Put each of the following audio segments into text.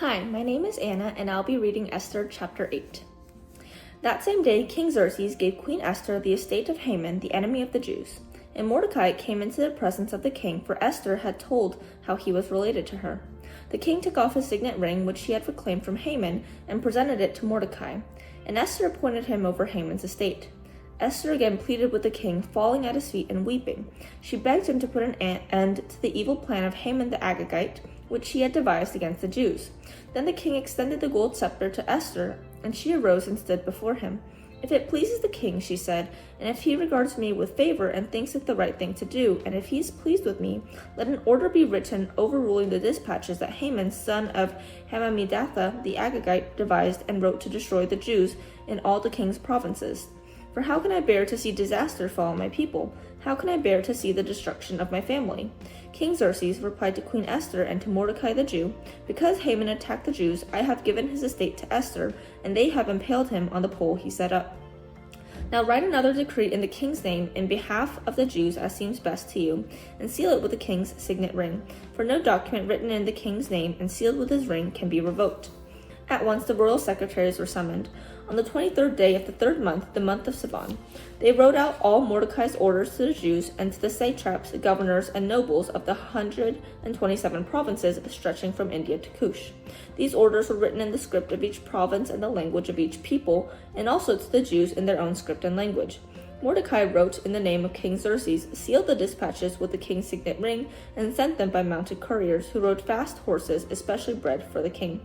Hi, my name is Anna, and I'll be reading Esther Chapter 8. That same day, King Xerxes gave Queen Esther the estate of Haman, the enemy of the Jews. And Mordecai came into the presence of the king, for Esther had told how he was related to her. The king took off his signet ring, which he had reclaimed from Haman, and presented it to Mordecai. And Esther appointed him over Haman's estate. Esther again pleaded with the king, falling at his feet and weeping. She begged him to put an end to the evil plan of Haman the Agagite, which he had devised against the Jews. Then the king extended the gold scepter to Esther, and she arose and stood before him. "If it pleases the king," she said, "and if he regards me with favor and thinks it the right thing to do, and if he is pleased with me, let an order be written overruling the dispatches that Haman, son of Hammedatha the Agagite, devised and wrote to destroy the Jews in all the king's provinces. For how can I bear to see disaster fall on my people? How can I bear to see the destruction of my family?" King Xerxes replied to Queen Esther and to Mordecai the Jew, "Because Haman attacked the Jews, I have given his estate to Esther, and they have impaled him on the pole he set up. Now write another decree in the king's name in behalf of the Jews as seems best to you, and seal it with the king's signet ring. For no document written in the king's name and sealed with his ring can be revoked." At once the royal secretaries were summoned. On the 23rd day of the 3rd month, the month of Sivan, they wrote out all Mordecai's orders to the Jews and to the satraps, governors, and nobles of the 127 provinces stretching from India to Cush. These orders were written in the script of each province and the language of each people, and also to the Jews in their own script and language. Mordecai wrote in the name of King Xerxes, sealed the dispatches with the king's signet ring, and sent them by mounted couriers who rode fast horses, especially bred for the king.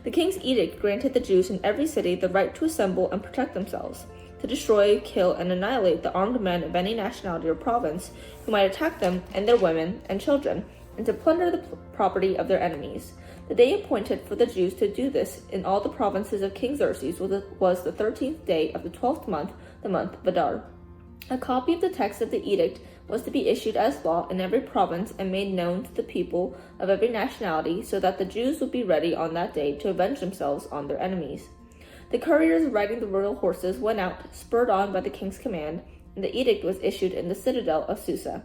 The king's edict granted the Jews in every city the right to assemble and protect themselves, to destroy, kill, and annihilate the armed men of any nationality or province who might attack them and their women and children, and to plunder the property of their enemies. The day appointed for the Jews to do this in all the provinces of King Xerxes was the 13th day of the 12th month, the month of Adar. A copy of the text of the edict was to be issued as law in every province and made known to the people of every nationality, so that the Jews would be ready on that day to avenge themselves on their enemies. The couriers riding the royal horses went out, spurred on by the king's command, and the edict was issued in the citadel of Susa.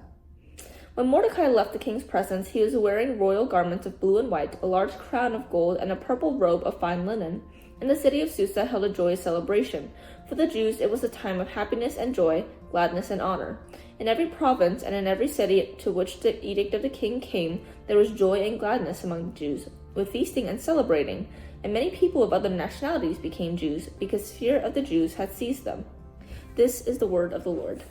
When Mordecai left the king's presence, he was wearing royal garments of blue and white, a large crown of gold, and a purple robe of fine linen. And the city of Susa held a joyous celebration. For the Jews it was a time of happiness and joy, gladness and honor. In every province and in every city to which the edict of the king came, there was joy and gladness among the Jews, with feasting and celebrating. And many people of other nationalities became Jews, because fear of the Jews had seized them. This is the word of the Lord.